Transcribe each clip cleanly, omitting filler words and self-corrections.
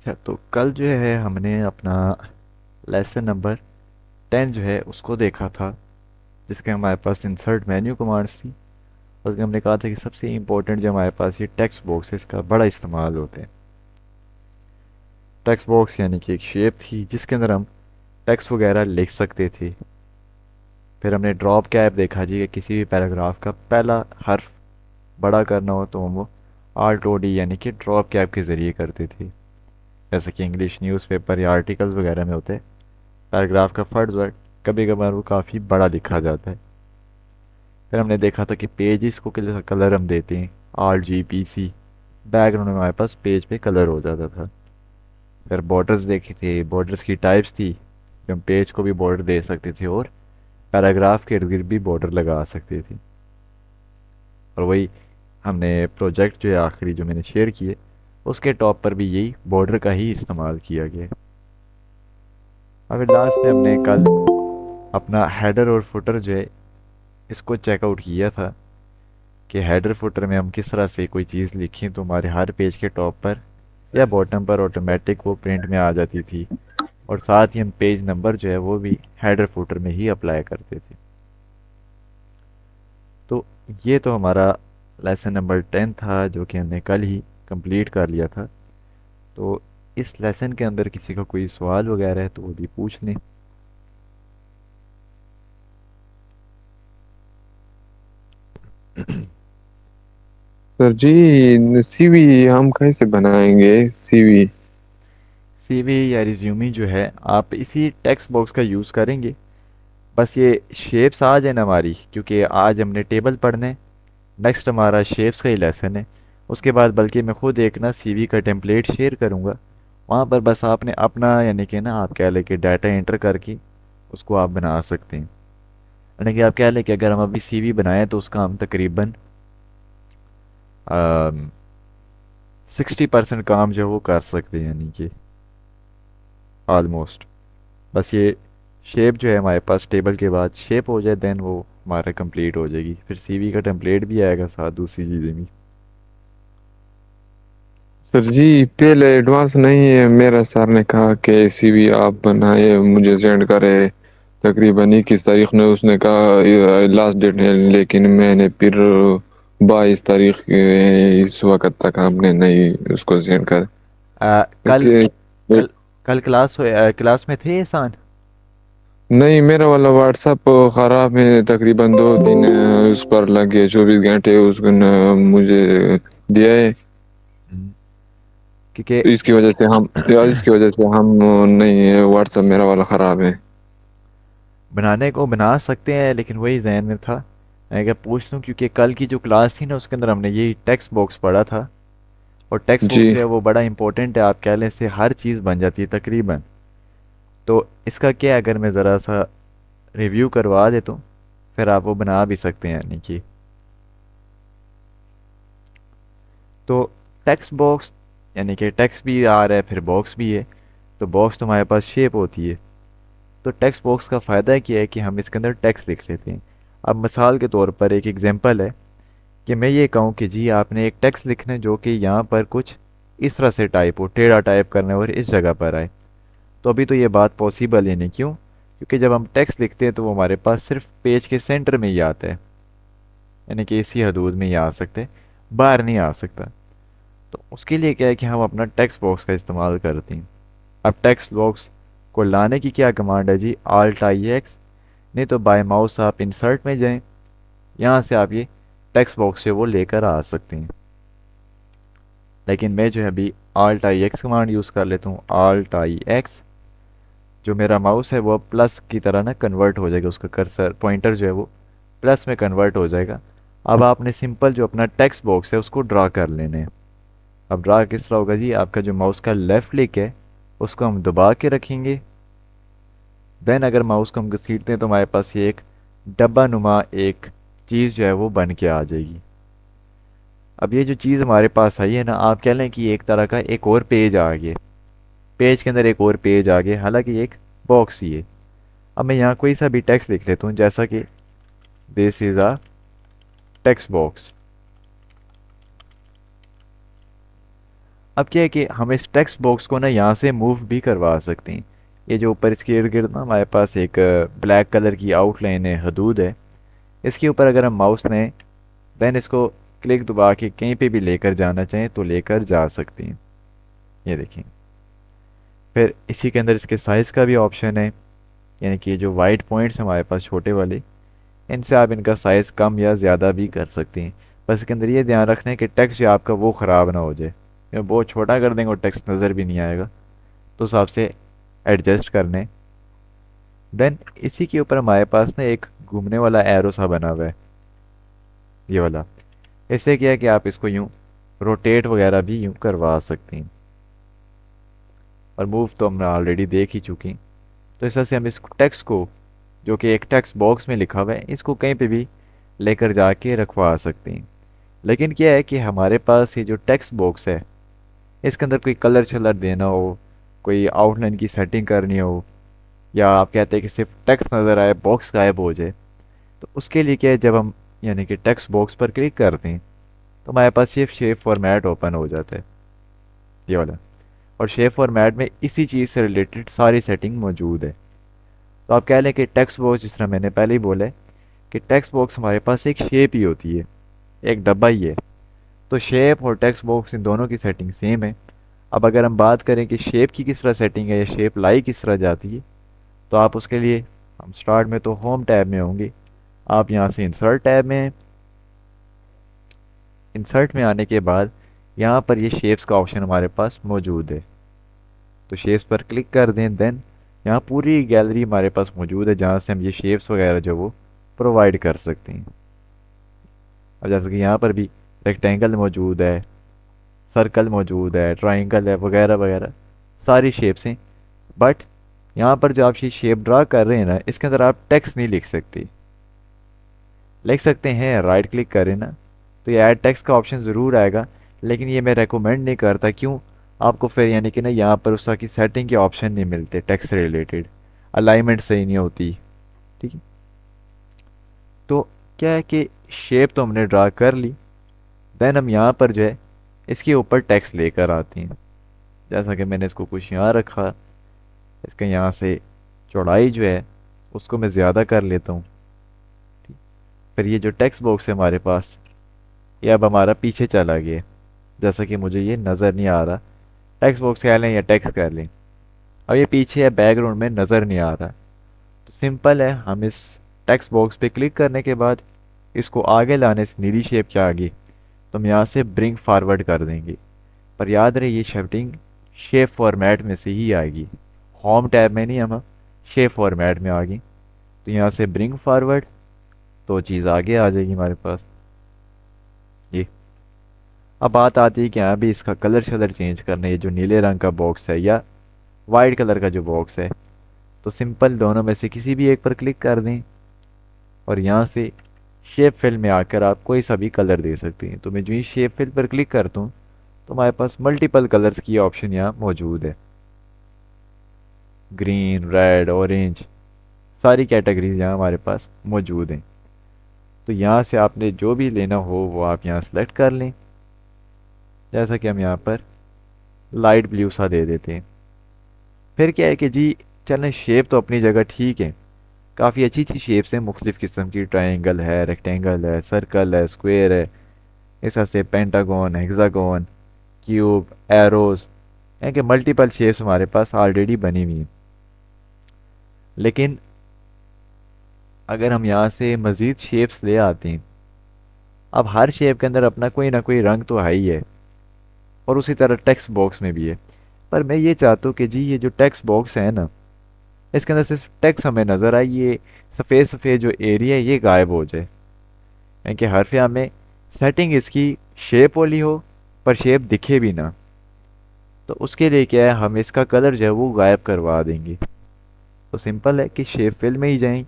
अच्छा, तो कल जो है हमने अपना लेसन नंबर 10 जो है उसको देखा था, जिसके हमारे पास इंसर्ट मेन्यू कमांड्स थी। और हमने कहा था कि सबसे इम्पोर्टेंट जो हमारे पास ये टेक्स्ट बॉक्स है, इसका बड़ा इस्तेमाल होता है। टेक्स्ट बॉक्स यानी कि एक शेप थी जिसके अंदर हम टेक्स्ट वगैरह लिख सकते थे। फिर हमने ड्रॉप कैप देखा जी, कि किसी भी पैराग्राफ का पहला हर्फ बड़ा करना हो तो हम वो आल्ट ओ डी यानी कि ड्रॉप कैप के ज़रिए करते थे। जैसे कि इंग्लिश न्यूज़पेपर या आर्टिकल्स वगैरह में होते हैं, पैराग्राफ का फर्स्ट वर्ड कभी कभार वो काफ़ी बड़ा लिखा जाता है। फिर हमने देखा था कि पेजेस को कलर हम देते हैं, R G P C, background में हमारे पास पेज पे कलर हो जाता था। फिर बॉर्डर्स देखे थे, बॉर्डर्स की टाइप्स थी कि हम पेज को भी बॉर्डर दे सकते थे और पैराग्राफ के इर्द गिर्द भी बॉर्डर लगा सकते थे। और वही हमने प्रोजेक्ट जो है आखिरी जो मैंने शेयर किए, उसके टॉप पर भी यही बॉर्डर का ही इस्तेमाल किया गया है। अगर लास्ट में हमने कल अपना हेडर और फुटर जो है इसको चेकआउट किया था कि हेडर फुटर में हम किस तरह से कोई चीज़ लिखें तो हमारे हर पेज के टॉप पर या बॉटम पर ऑटोमेटिक वो प्रिंट में आ जाती थी। और साथ ही हम पेज नंबर जो है वो भी हेडर फुटर में ही अप्लाई करते थे। तो ये तो हमारा लेसन नंबर 10 था जो कि हमने कल ही कंप्लीट कर लिया था। तो इस लेसन के अंदर किसी का कोई सवाल वगैरह है तो वो भी पूछ लें। सर जी, सीवी हम कैसे बनाएंगे? सीवी। सीवी या रिज्यूमी जो है आप इसी टेक्स्ट बॉक्स का यूज़ करेंगे। बस ये शेप्स आ जाए ना हमारी, क्योंकि आज हमने टेबल पढ़ने, नेक्स्ट हमारा शेप्स का ही लेसन है। उसके बाद बल्कि मैं खुद एक ना सीवी का टेम्पलेट शेयर करूँगा, वहाँ पर बस आपने अपना यानी कि ना आप कह लें कि डाटा एंटर करके उसको आप बना सकते हैं। यानी कि आप कह लें कि अगर हम अभी सीवी बनाएं तो उसका हम तकरीबन 60% काम जो है वो कर सकते हैं, यानी कि ऑलमोस्ट। बस ये शेप जो है हमारे पास टेबल के बाद शेप हो जाए, देन वो हमारा कंप्लीट हो जाएगी। फिर सीवी का टेम्पलेट भी आएगा साथ दूसरी चीज़ें भी। सर जी, पहले एडवांस नहीं है। मेरा सर ने कहा कि सीवी आप बनाए मुझे सेंड करे। तकरीबन 21 तारीख ने उसने कहा लास्ट डेट है, लेकिन मैंने फिर 22 तारीख इस वक्त तक हमने नहीं उसको सेंड कर आ, कल कि कल कल क्लास में थे एहसान? नहीं। मेरा वाला व्हाट्सएप खराब है, तकरीबन 2 दिन उस पर लगे, 24 घंटे उसको मुझे दिया है। हम्म, क्योंकि इसकी वजह से हम नहीं, व्हाट्सएप मेरा वाला खराब है। बनाने को बना सकते हैं, लेकिन वही जहन में था मैं क्या पूछ लूँ, क्योंकि कल की जो क्लास थी ना उसके अंदर हमने यही टेक्स्ट बॉक्स पढ़ा था। और टेक्स्ट बॉक्स जी। जो है वो बड़ा इंपॉर्टेंट है, आप कह लें से हर चीज़ बन जाती है तकरीबन। तो इसका क्या है, अगर मैं ज़रा सा रिव्यू करवा दे तो फिर आप वो बना भी सकते हैं, यानी कि। तो टेक्स्ट बॉक्स यानी कि टेक्स्ट भी आ रहा है फिर बॉक्स भी है। तो बॉक्स तो हमारे पास शेप होती है। तो टेक्स्ट बॉक्स का फ़ायदा क्या है कि हम इसके अंदर टेक्स्ट लिख लेते हैं। अब मिसाल के तौर पर एक एग्जांपल है कि मैं ये कहूँ कि जी आपने एक टेक्स्ट लिखना है जो कि यहाँ पर कुछ इस तरह से टाइप हो, टेढ़ा टाइप करना है और इस जगह पर आए। तो अभी तो ये बात पॉसिबल ही नहीं, क्यों? क्योंकि जब हम टेक्स्ट लिखते हैं तो वो हमारे पास सिर्फ पेज के सेंटर में ही आता है, यानी कि इसी हदूद में ही आ सकते हैं, बाहर नहीं आ सकता। तो उसके लिए क्या है कि हम अपना टेक्स्ट बॉक्स का इस्तेमाल करते हैं। अब टेक्स्ट बॉक्स को लाने की क्या कमांड है जी, आल्ट आई एक्स, नहीं तो बाय माउस आप इंसर्ट में जाएं, यहाँ से आप ये टेक्स्ट बॉक्स से वो लेकर आ सकते हैं। लेकिन मैं जो है अभी आल्ट आई एक्स कमांड यूज़ कर लेता हूँ। आल्ट आई एक्स, जो मेरा माउस है वो अब प्लस की तरह ना कन्वर्ट हो जाएगा, उसका कर्सर पॉइंटर जो है वो प्लस में कन्वर्ट हो जाएगा। अब आपने सिंपल जो अपना टेक्स्ट बॉक्स है उसको ड्रा कर लेने हैं। अब ड्रा किस तरह होगा जी, आपका जो माउस का लेफ़्ट क्लिक है उसको हम दबा के रखेंगे। देन अगर माउस को हम घसीटते हैं तो हमारे पास ये एक डब्बा नुमा एक चीज़ जो है वो बन के आ जाएगी। अब ये जो चीज़ हमारे पास आई है ना, आप कह लें कि एक तरह का एक और पेज आ गया, पेज के अंदर एक और पेज आ गया, हालांकि ये एक बॉक्स ही है। अब मैं यहाँ कोई सा भी टेक्स्ट लिख लेता हूँ, जैसा कि this is a text box. अब क्या है कि हम इस टेक्स्ट बॉक्स को ना यहाँ से मूव भी करवा सकते हैं। ये जो ऊपर इसके इर्द गिर्द ना हमारे पास एक ब्लैक कलर की आउटलाइन है, हदूद है। इसके ऊपर अगर हम माउस लें, देन इसको क्लिक दबा के कहीं पे भी लेकर जाना चाहें तो लेकर जा सकते हैं। ये देखिए। फिर इसी के अंदर इसके साइज़ का भी ऑप्शन है, यानी कि जो वाइट पॉइंट्स हमारे पास छोटे वाले, इनसे आप इनका साइज़ कम या ज़्यादा भी कर सकते हैं। बस इसके अंदर ये ध्यान रखना है कि टेक्स्ट जो आपका वो ख़राब ना हो जाए, या बहुत छोटा कर देंगे और टेक्स्ट नज़र भी नहीं आएगा, तो उस हिसाब से एडजस्ट करने। देन इसी के ऊपर हमारे पास ना एक घूमने वाला एरो सा बना हुआ है, ये वाला। इससे क्या है कि आप इसको यूँ रोटेट वगैरह भी यूँ करवा सकते हैं, और मूव तो हमने ऑलरेडी देख ही चुके हैं। तो इस तरह से हम इस टेक्स्ट को, जो कि एक टेक्स्ट बॉक्स में लिखा हुआ है, इसको कहीं पे भी लेकर जाके रखवा सकते हैं। लेकिन क्या है कि हमारे पास ये जो टेक्स्ट बॉक्स है, इसके अंदर कोई कलर शलर देना हो, कोई आउटलाइन की सेटिंग करनी हो, या आप कहते हैं कि सिर्फ टेक्स्ट नज़र आए, बॉक्स गायब हो जाए, तो उसके लिए क्या है, जब हम यानी कि टेक्स्ट बॉक्स पर क्लिक करते हैं तो हमारे पास ये शेप फॉर्मेट ओपन हो जाता है, ये वाला। और शेप फॉर्मेट में इसी चीज़ से रिलेटेड सारी सेटिंग मौजूद है। तो आप कह लें कि टेक्स्ट बॉक्स, जिस तरह मैंने पहले ही बोला है कि टेक्स्ट बॉक्स हमारे पास एक शेप ही होती है, एक डब्बा ही है। तो शेप और टेक्स्ट बॉक्स इन दोनों की सेटिंग सेम है। अब अगर हम बात करें कि शेप की किस तरह सेटिंग है या शेप लाई किस तरह जाती है, तो आप उसके लिए, हम स्टार्ट में तो होम टैब में होंगे, आप यहाँ से इंसर्ट टैब में हैं। इंसर्ट में आने के बाद यहाँ पर ये शेप्स का ऑप्शन हमारे पास मौजूद है, तो शेप्स पर क्लिक कर दें। देन यहाँ पूरी गैलरी हमारे पास मौजूद है, जहाँ से हम ये शेप्स वगैरह जो वो प्रोवाइड कर सकते हैं। अब जैसे कि यहाँ पर भी रेक्टेंगल मौजूद है, सर्कल मौजूद है, ट्राइंगल है, वगैरह वगैरह सारी शेप्स हैं। बट यहाँ पर जो आप ये शेप ड्रा कर रहे हैं ना, इसके अंदर आप टेक्स्ट नहीं लिख सकते। लिख सकते हैं, राइट क्लिक करें ना तो ये ऐड टेक्स्ट का ऑप्शन ज़रूर आएगा, लेकिन ये मैं रेकमेंड नहीं करता। क्यों? आपको फिर यानी कि ना यहाँ पर उस तरह की सेटिंग के ऑप्शन नहीं मिलते टेक्स्ट से रिलेटेड, अलाइनमेंट सही नहीं होती। ठीक है। तो क्या है कि शेप तो हमने ड्रा कर ली, देन हम यहाँ पर जो है इसके ऊपर टेक्स्ट लेकर आते हैं। जैसा कि मैंने इसको कुछ यहाँ रखा, इसके यहाँ से चौड़ाई जो है उसको मैं ज़्यादा कर लेता हूँ। फिर ये जो टेक्स्ट बॉक्स है हमारे पास, ये अब हमारा पीछे चला गया, जैसा कि मुझे ये नज़र नहीं आ रहा। टेक्स्ट बॉक्स कह लें या टेक्स्ट कर लें, अब ये पीछे है, बैकग्राउंड में नज़र नहीं आ रहा। तो सिंपल है, हम इस टेक्स्ट बॉक्स पे क्लिक करने के बाद इसको आगे लाने से नीली शेप के आगे, तो हम यहाँ से ब्रिंग फारवर्ड कर देंगे। पर याद रहे ये शेपिंग शेप फॉर्मेट में से ही आएगी, होम टैब में नहीं, हम शेप फॉर्मेट में आ गई। तो यहाँ से ब्रिंग फारवर्ड, तो चीज़ आगे आ जाएगी हमारे पास ये। अब बात आती है कि यहाँ भी इसका कलर शलर चेंज करना है। ये जो नीले रंग का बॉक्स है या वाइट कलर का जो बॉक्स है, तो सिंपल दोनों में से किसी भी एक पर क्लिक कर दें, और यहाँ से शेप फिल में आकर आप कोई सा भी कलर दे सकते हैं। तो मैं जो ही शेप फिल पर क्लिक करता हूँ तो हमारे पास मल्टीपल कलर्स की ऑप्शन यहाँ मौजूद है, ग्रीन, रेड, ऑरेंज, सारी कैटेगरीज यहाँ हमारे पास मौजूद हैं। तो यहाँ से आपने जो भी लेना हो वो आप यहाँ सेलेक्ट कर लें। जैसा कि हम यहाँ पर लाइट ब्लू सा दे देते हैं। फिर क्या है कि जी चलें, शेप तो अपनी जगह ठीक है, काफ़ी अच्छी अच्छी शेप्स हैं, मुख्तलिफ़ किस्म की, ट्रायंगल है, रेक्टेंगल है, सर्कल है, स्क्वायर है, इस तरह से पेंटागन, हेक्सागन, क्यूब, एरोज, यानी कि मल्टीपल शेप्स हमारे पास ऑलरेडी बनी हुई हैं। लेकिन अगर हम यहाँ से मज़ीद शेप्स ले आते हैं, अब हर शेप के अंदर अपना कोई ना कोई रंग तो है ही है, और उसी तरह टेक्स्ट बॉक्स में भी है। पर मैं ये चाहता हूँ कि जी ये जो टेक्स्ट बॉक्स है ना, इसके अंदर सिर्फ टेक्स्ट हमें नज़र आए, ये सफ़ेद सफ़ेद जो एरिया है ये गायब हो जाए, यानी कि हरफिया में सेटिंग इसकी शेप वाली हो पर शेप दिखे भी ना। तो उसके लिए क्या है, हम इसका कलर जो है वो गायब करवा देंगे। तो सिंपल है कि शेप फिल में ही जाएं।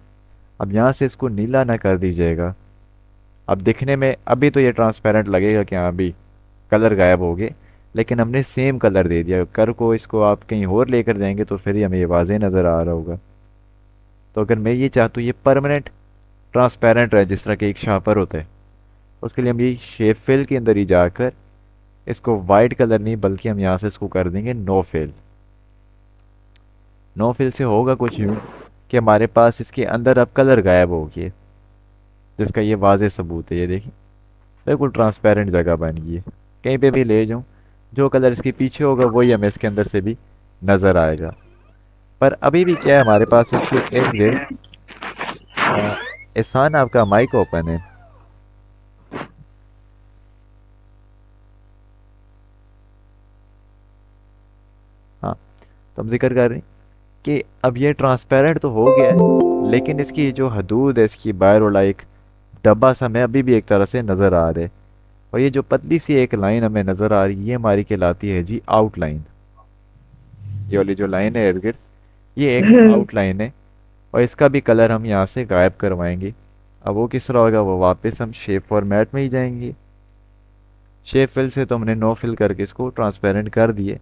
अब यहाँ से इसको नीला ना कर दीजिएगा। अब दिखने में अभी तो ये ट्रांसपेरेंट लगेगा कि हाँ भी कलर गायब हो गए, लेकिन हमने सेम कलर दे दिया। कर को इसको आप कहीं और लेकर जाएंगे तो फिर ही हमें ये वाज़ेह नज़र आ रहा होगा। तो अगर मैं ये चाहता हूँ ये परमानेंट ट्रांसपेरेंट रहे, जिस तरह के एक शार्पर होता है, उसके लिए हम ये शेप फिल के अंदर ही जाकर इसको वाइट कलर नहीं बल्कि हम यहाँ से इसको कर देंगे नो फिल। नो फिल से होगा कुछ यूँ कि हमारे पास इसके अंदर अब कलर गायब हो गए, जिसका ये वाज़ेह सबूत है। ये देखिए बिल्कुल ट्रांसपेरेंट जगह बन गई है। कहीं पे भी ले जाऊँ, जो कलर इसके पीछे होगा वही हमें इसके अंदर से भी नज़र आएगा। पर अभी भी क्या है हमारे पास इसके इर्द गिर्द। एहसान, आपका माइक ओपन है। हाँ, तो हम जिक्र कर रहे हैं कि अब ये ट्रांसपेरेंट तो हो गया है, लेकिन इसकी जो हदूद है, इसकी बाहर एक डब्बा सा हमें अभी भी एक तरह से नज़र आ रहा है। और ये जो पतली सी एक लाइन हमें नज़र आ रही है, ये हमारी कहलाती है जी आउटलाइन। ये वाली जो लाइन है इर्द गिर्द, ये एक आउटलाइन है। और इसका भी कलर हम यहाँ से गायब करवाएंगे। अब वो किस तरह होगा, वो वापस हम शेप फॉर्मेट में ही जाएंगे। शेप फिल से तो हमने नो फिल करके इसको ट्रांसपेरेंट कर दिए।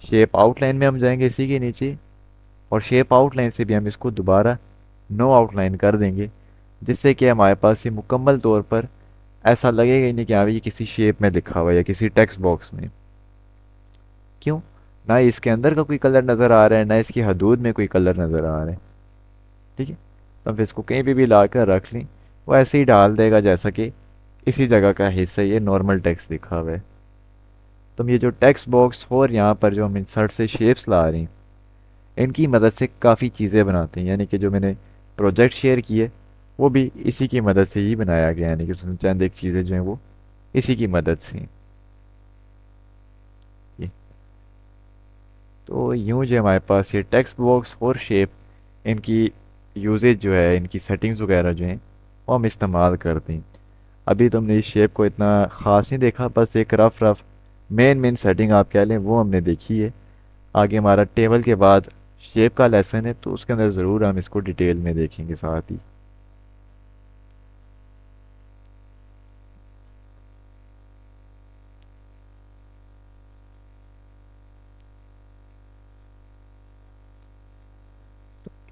शेप आउटलाइन में हम जाएंगे इसी के नीचे, और शेप आउटलाइन से भी हम इसको दोबारा नो आउटलाइन कर देंगे, जिससे कि हमारे पास ये मुकम्मल तौर पर ऐसा लगेगा ही नहीं कि हाँ भाई ये किसी शेप में लिखा हुआ है या किसी टेक्स्ट बॉक्स में। क्यों? ना इसके अंदर का कोई कलर नज़र आ रहा है, ना इसकी हदूद में कोई कलर नज़र आ रहा है। ठीक है, तो हम इसको कहीं भी ला कर रख लें, वो ऐसे ही डाल देगा जैसा कि इसी जगह का हिस्सा ये नॉर्मल टेक्स्ट लिखा हुआ है। तो हम ये जो टेक्स्ट बॉक्स और यहाँ पर जो हम इंसर्ट से शेप्स ला रहे हैं, इनकी मदद से काफ़ी चीज़ें बनाते हैं। यानी कि जो मैंने प्रोजेक्ट शेयर किए वो भी इसी की मदद से ही बनाया गया, यानी कि उसमें चंद एक चीज़ें जो हैं वो इसी की मदद से हैं। ये तो यूँ जो हमारे पास ये टेक्स्ट बॉक्स और शेप, इनकी यूजेज जो है, इनकी सेटिंग्स वगैरह जो हैं वो हम इस्तेमाल करते हैं। अभी तुमने इस शेप को इतना ख़ास नहीं देखा, बस एक rough rough main main setting आप कह लें वो हमने देखी है। आगे हमारा टेबल के बाद शेप का लेसन है, तो उसके अंदर ज़रूर हम इसको डिटेल में देखेंगे साथ ही।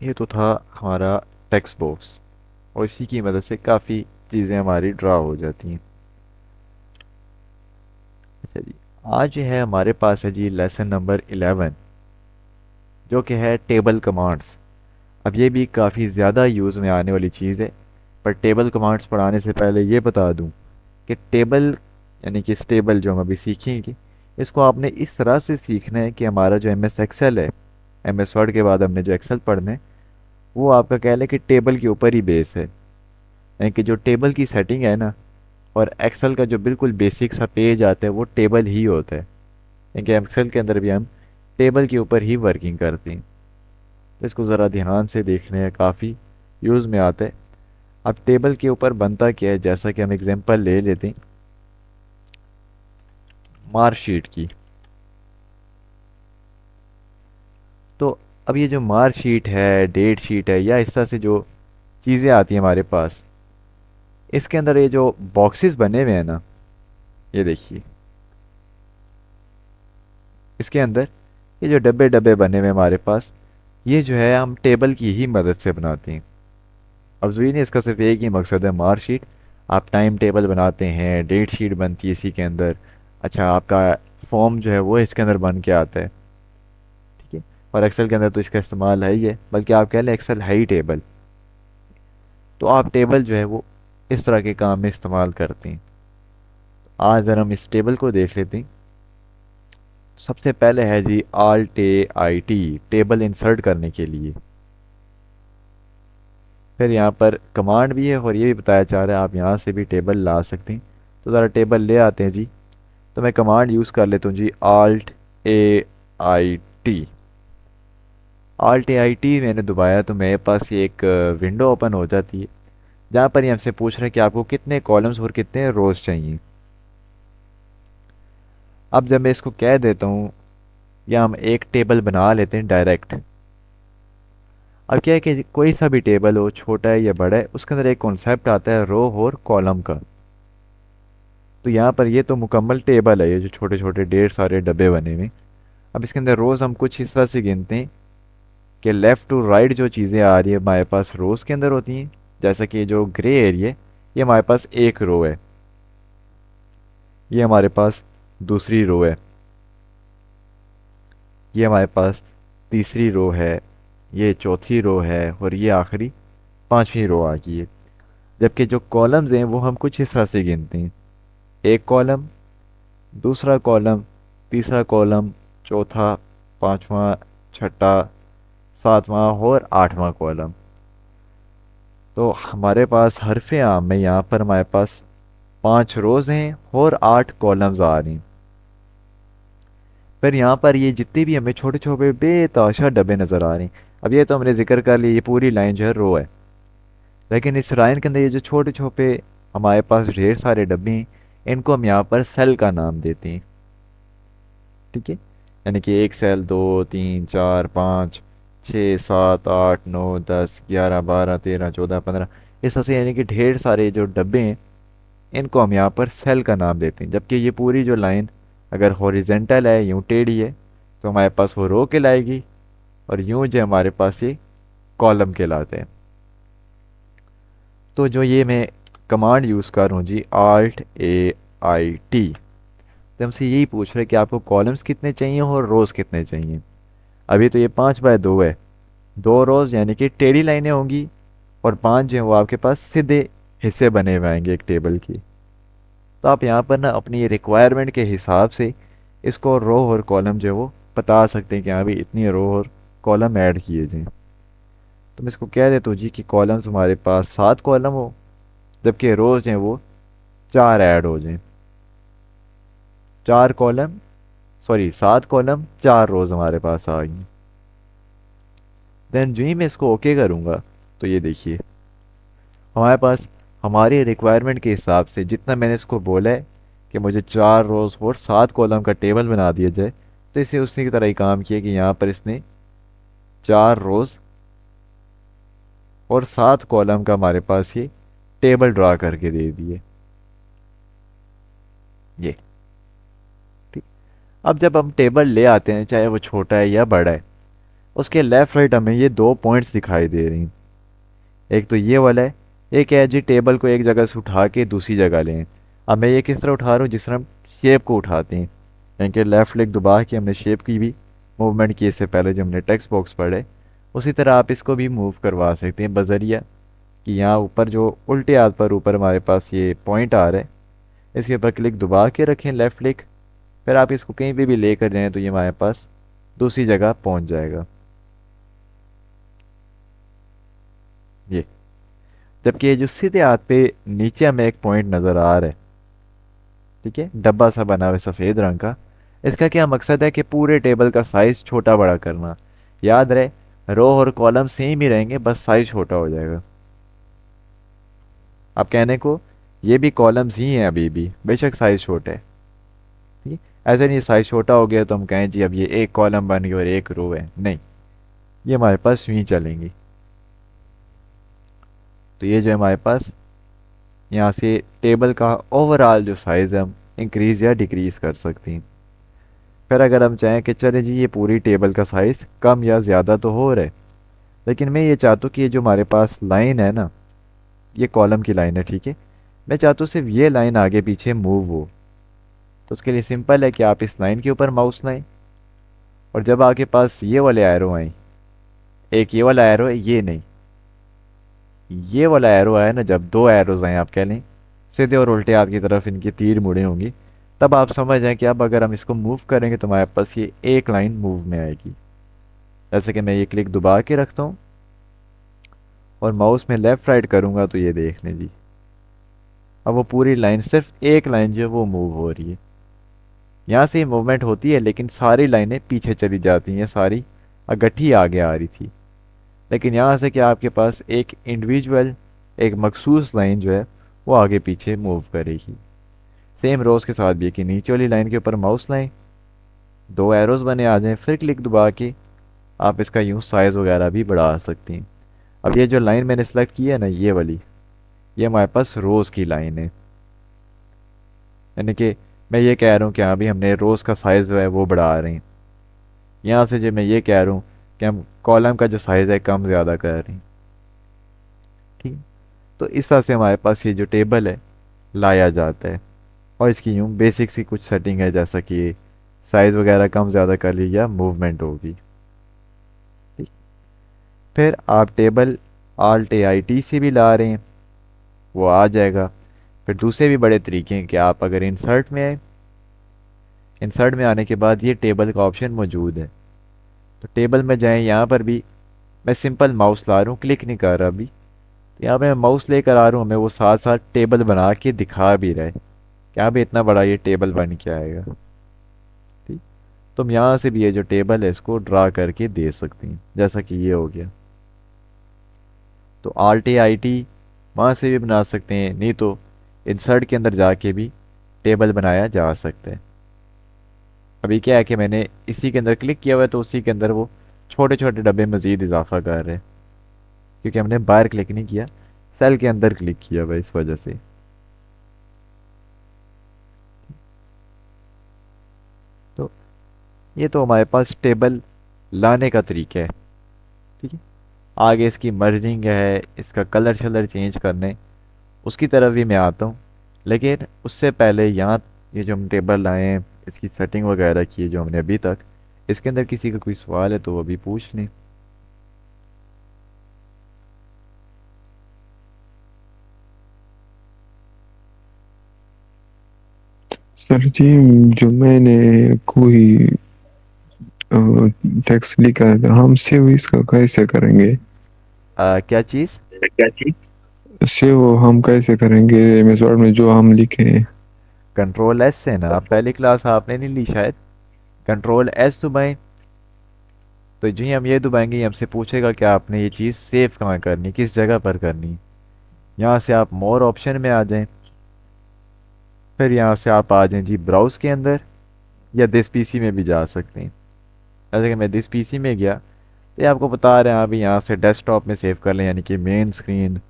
ये तो था हमारा टेक्स्ट बॉक्स, और इसी की मदद से काफ़ी चीज़ें हमारी ड्रा हो जाती हैं। अच्छा जी, आज जो है हमारे पास है जी लेसन नंबर 11, जो कि है टेबल कमांड्स। अब ये भी काफ़ी ज़्यादा यूज़ में आने वाली चीज़ है। पर टेबल कमांड्स पढ़ाने से पहले ये बता दूं कि टेबल, यानी कि इस टेबल जो हम अभी सीखेंगे, इसको आपने इस तरह से सीखना है कि हमारा जो एम एस एक्सेल है, एम एस वर्ड के बाद हमने जो एक्सेल पढ़ना है, वो आपका कह लें कि टेबल के ऊपर ही बेस है। यानी कि जो टेबल की सेटिंग है ना, और एक्सेल का जो बिल्कुल बेसिक सा पेज आता है वो टेबल ही होता है। क्योंकि एक्सेल के अंदर भी हम टेबल के ऊपर ही वर्किंग करते हैं। तो इसको ज़रा ध्यान से देखने हैं, काफ़ी यूज़ में आता है। अब टेबल के ऊपर बनता क्या है, जैसा कि हम एग्जांपल ले लेते हैं मार्कशीट की। तो अब ये जो मार्कशीट है, डेट शीट है, या इस तरह से जो चीज़ें आती हैं हमारे पास, इसके अंदर ये जो बॉक्सेस बने हुए हैं ना, ये देखिए इसके अंदर ये जो डब्बे डब्बे बने हुए हैं हमारे पास, ये जो है हम टेबल की ही मदद से बनाते हैं। अब ज़रूरी नहीं इसका सिर्फ एक ही मकसद है मार्कशीट, आप टाइम टेबल बनाते हैं, डेट शीट बनती है इसी के अंदर। अच्छा, आपका फॉर्म जो है वो इसके अंदर बन के आता है। ठीक है, और एक्सेल के अंदर तो इसका इस्तेमाल है ही है, बल्कि आप कह लें एक्सेल है ही टेबल। तो आप टेबल जो है वो इस तरह के काम में इस्तेमाल करते हैं। आज ज़रा हम इस टेबल को देख लेते हैं। सबसे पहले है जी alt A I T, table insert करने के लिए। फिर यहाँ पर कमांड भी है, और ये भी बताया जा रहा है आप यहाँ से भी टेबल ला सकते हैं। तो ज़रा टेबल ले आते हैं जी। तो मैं कमांड यूज़ कर लेता हूँ जी alt A I T. Alt A I T मैंने दबाया तो मेरे पास ये एक विंडो ओपन हो जाती है, जहाँ पर ये हमसे पूछ रहे हैं कि आपको कितने कॉलम्स और कितने रोज़ चाहिए। अब जब मैं इसको कह देता हूँ, या हम एक टेबल बना लेते हैं डायरेक्ट। अब क्या है कि कोई सा भी टेबल हो, छोटा है या बड़ा है, उसके अंदर एक कॉन्सेप्ट आता है रो और कॉलम का। तो यहाँ पर ये तो मुकम्मल टेबल है, ये जो छोटे छोटे ढेर सारे डब्बे बने हुए। अब इसके अंदर रोज़ हम कुछ इस तरह से गिनते हैं कि लेफ़्ट टू राइट जो चीज़ें आ रही है हमारे पास रोज़ के अंदर होती हैं। जैसा कि जो ग्रे एरिया, ये हमारे पास एक रो है, ये हमारे पास दूसरी रो है, ये हमारे पास तीसरी रो है, ये चौथी रो है और ये आखिरी पांचवी रो आ गई है। जबकि जो कॉलम्स हैं वो हम कुछ इस तरह से गिनते हैं, एक कॉलम, दूसरा कॉलम, तीसरा कॉलम, चौथा, पांचवा, छठा, सातवां और आठवां कॉलम। तो हमारे पास हरफ आम में यहाँ पर हमारे पास 5 रोज़ हैं और 8 कॉलम्स आ रही हैं। फिर यहाँ पर ये जितने भी हमें छोटे छोटे बेताशा डब्बे नज़र आ रहे हैं, अब ये तो हमने जिक्र कर लिया, ये पूरी लाइन जो है रो है, लेकिन इस लाइन के अंदर ये जो छोटे छोटे हमारे पास ढेर सारे डब्बे हैं, इनको हम यहाँ पर सेल का नाम देते हैं। ठीक है, यानी कि 1 सेल, 2, 3, 4, 5, 6, 7, 8, 9, 10, 11, 12, 13, 14, 15, इस तरह से, यानी कि ढेर सारे जो डब्बे हैं इनको हम यहाँ पर सेल का नाम देते हैं। जबकि ये पूरी जो लाइन अगर हॉरिजेंटल है, यूँ टेढ़ी है, तो हमारे पास वो रो कहलाएगी, और यूँ जो हमारे पास ये कॉलम कहलाते हैं। तो जो ये मैं कमांड यूज़ कर रहा हूँ जी, ALT, तो हमसे यही पूछ रहे हैं कि आपको कॉलम्स कितने चाहिए और रोज़ कितने चाहिए। अभी तो ये 5 बाय 2 है, 2 रोज़ यानी कि टेढ़ी लाइनें होंगी, और 5 जो है वो आपके पास सीधे हिस्से बने हुए आएंगे एक टेबल की। तो आप यहाँ पर ना अपनी रिक्वायरमेंट के हिसाब से इसको रो और कॉलम जो है वो बता सकते हैं कि हाँ भी इतनी रो और कॉलम ऐड किए जाएँ। तो मैं इसको कह देता हूँ जी कि कॉलम्स हमारे पास 7 कॉलम हो, जबकि रोज़ हैं वो 4 ऐड हो जाएँ। 4 कॉलम, सॉरी 7 कॉलम 4 रोज़ हमारे पास आ गई। देन जो ही मैं इसको ओके करूँगा, तो ये देखिए हमारे पास हमारी रिक्वायरमेंट के हिसाब से जितना मैंने इसको बोला है कि मुझे 4 रोज़ और 7 कॉलम का टेबल बना दिया जाए, तो इसे उसी की तरह ही काम किया कि यहाँ पर इसने 4 रोज़ और 7 कॉलम का हमारे पास ये टेबल ड्रा करके दे दिए। ये ठीक। अब जब हम टेबल ले आते हैं, चाहे वो छोटा है या बड़ा है, उसके लेफ़्ट राइट हमें ये 2 पॉइंट्स दिखाई दे रही हैं। एक तो ये वाला है, एक है जी टेबल को एक जगह से उठा के दूसरी जगह लें। अब मैं ये किस तरह उठा रहा हूँ, जिस तरह हम शेप को उठाते हैं, यानी कि लेफ़्ट क्लिक दबा के हमने शेप की भी मूवमेंट की इससे पहले जो हमने टेक्स्ट बॉक्स पढ़े, उसी तरह आप इसको भी मूव करवा सकते हैं बजरिया कि यहाँ ऊपर जो उल्टे हाथ पर ऊपर हमारे पास ये पॉइंट आ रहा है, इसके ऊपर क्लिक दबा के रखें लेफ़्ट क्लिक, फिर आप इसको कहीं पे भी लेकर जाएं तो ये हमारे पास दूसरी जगह पहुंच जाएगा। ये, जबकि ये जो सीधे हाथ पे नीचे हमें एक पॉइंट नज़र आ रहा है, ठीक है, डब्बा सा बना हुआ है सफ़ेद रंग का, इसका क्या मकसद है कि पूरे टेबल का साइज़ छोटा बड़ा करना। याद रहे, रो और कॉलम सेम ही रहेंगे, बस साइज़ छोटा हो जाएगा। आप कहने को ये भी कॉलम्स ही हैं अभी भी, बेशक साइज़ छोटा है, ठीक है, ऐसा नहीं साइज़ छोटा हो गया तो हम कहें जी अब ये एक कॉलम बन गया और एक रो है, नहीं, ये हमारे पास यूँ ही चलेंगी। तो ये जो है हमारे पास यहाँ से टेबल का ओवरऑल जो साइज़ है हम इंक्रीज़ या डिक्रीज़ कर सकते हैं। फिर अगर हम चाहें कि चले जी ये पूरी टेबल का साइज़ कम या ज़्यादा तो हो रहा है, लेकिन मैं ये चाहता हूँ कि ये जो हमारे पास लाइन है ना, ये कॉलम की लाइन है, ठीक है, मैं चाहता हूँ सिर्फ ये लाइन आगे पीछे मूव हो। तो उसके लिए सिंपल है कि आप इस लाइन के ऊपर माउस लाएं, और जब आपके पास ये वाले एरो आए, एक ये वाला एरो है, ये नहीं, ये वाला एरो आया ना, जब 2 एरोज आए आप कह लें सीधे और उल्टे हाथ की तरफ इनकी तीर मुड़े होंगी, तब आप समझ जाएं कि अब अगर हम इसको मूव करेंगे तो हमारे पास ये एक लाइन मूव में आएगी। जैसे कि मैं ये क्लिक दबा के रखता हूँ और माउस में लेफ़्ट राइट करूँगा, तो ये देख लें जी, अब वो पूरी लाइन, सिर्फ एक लाइन जो है वो मूव हो रही है। यहाँ से मूवमेंट होती है लेकिन सारी लाइनें पीछे चली जाती हैं, सारी अगट्ठी आगे आ रही थी। लेकिन यहाँ से क्या आपके पास एक इंडिविजुअल, एक मखसूस लाइन जो है वो आगे पीछे मूव करेगी। सेम रोज़ के साथ भी है कि नीचे वाली लाइन के ऊपर माउस लाएं, 2 एरोज बने आ जाएं, फिर क्लिक दबा के आप इसका यूँ साइज़ वगैरह भी बढ़ा सकते हैं। अब ये जो लाइन मैंने सेलेक्ट की है ना, ये वाली, ये हमारे पास रोज़ की लाइन है, यानी कि मैं ये कह रहा हूँ कि हाँ भी हमने रोज़ का साइज़ जो है वो बढ़ा रहे हैं। यहाँ से जो मैं ये कह रहा हूँ कि हम कॉलम का जो साइज़ है कम ज़्यादा कर रहे हैं, ठीक। तो इस तरह से हमारे पास ये जो टेबल है लाया जाता है। और इसकी यूँ बेसिक सी कुछ सेटिंग है, जैसा कि साइज़ वगैरह कम ज़्यादा कर ली या मूवमेंट होगी। ठीक। फिर आप table alt A I T से भी ला रहे हैं, वो आ जाएगा। फिर दूसरे भी बड़े तरीके हैं कि आप अगर इंसर्ट में आए, इंसर्ट में आने के बाद ये टेबल का ऑप्शन मौजूद है, तो टेबल में जाएं। यहाँ पर भी मैं सिंपल माउस ला रहा हूँ, क्लिक नहीं कर रहा अभी। तो यहाँ पे मैं माउस लेकर आ रहा हूँ, हमें वो साथ साथ टेबल बना के दिखा भी रहा है कि यहाँ पे इतना बड़ा ये टेबल बन के आएगा। ठीक। तो हम यहाँ से भी ये जो टेबल है इसको ड्रा करके दे सकते हैं, जैसा कि ये हो गया। तो आल्ट ए आई टी वहाँ से भी बना सकते हैं, नहीं तो इंसर्ट के अंदर जाके भी टेबल बनाया जा सकता है। अभी क्या है कि मैंने इसी के अंदर क्लिक किया हुआ है, तो उसी के अंदर वो छोटे छोटे डब्बे मज़ीद इजाफा कर रहे हैं, क्योंकि हमने बाहर क्लिक नहीं किया, सेल के अंदर क्लिक किया हुआ है, इस वजह से। तो ये तो हमारे पास टेबल लाने का तरीका है। ठीक है। आगे इसकी मर्जिंग है, इसका कलर शलर चेंज करने, उसकी तरफ भी मैं आता हूँ। लेकिन उससे पहले यहाँ ये जो हम टेबल लाए हैं, इसकी सेटिंग वगैरह की है जो हमने अभी तक, इसके अंदर किसी का कोई सवाल है तो वो अभी पूछ लें। सर जी, जो मैंने कोई टेक्स्ट लिखा है तो हम सेव इसका कैसे करेंगे? क्या चीज़? क्या चीज? सेव हम कैसे करेंगे एमएस वर्ड में जो हम लिखे हैं? कंट्रोल एस से ना, आप पहली क्लास आपने नहीं ली शायद। कंट्रोल एस दबाएं, तो जो ही हम ये दबाएंगे ये हमसे पूछेगा कि आपने ये चीज़ सेव कहाँ करनी, किस जगह पर करनी। यहाँ से आप मोर ऑप्शन में आ जाएं, फिर यहाँ से आप आ जाएं जी ब्राउज़ के अंदर, या दिस पीसी में भी जा सकते हैं। जैसे कि मैं दिस पीसी में गया, तो ये आपको बता रहे हैं अभी यहाँ से डेस्कटॉप में सेव कर लें, यानी कि मेन स्क्रीन,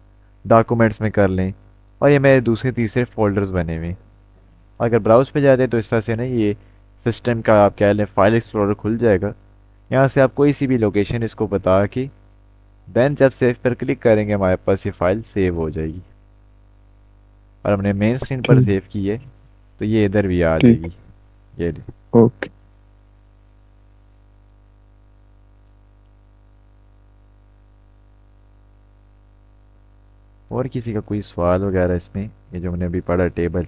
डॉक्यूमेंट्स में कर लें, और ये मेरे दूसरे तीसरे फोल्डर्स बने हुए हैं। अगर ब्राउज़ पे जाते हैं तो इस तरह से ना ये सिस्टम का आप कह लें फाइल एक्सप्लोरर खुल जाएगा। यहाँ से आप कोई सी भी लोकेशन इसको बता के देन जब सेव पर क्लिक करेंगे हमारे पास ये फाइल सेव हो जाएगी। और हमने मेन स्क्रीन पर ठीक। सेव की है, तो ये इधर भी आ ठीक। जाएगी। ये ले। ओके। और किसी का कोई सवाल वगैरह इसमें, ये जो मैंने अभी पढ़ा टेबल?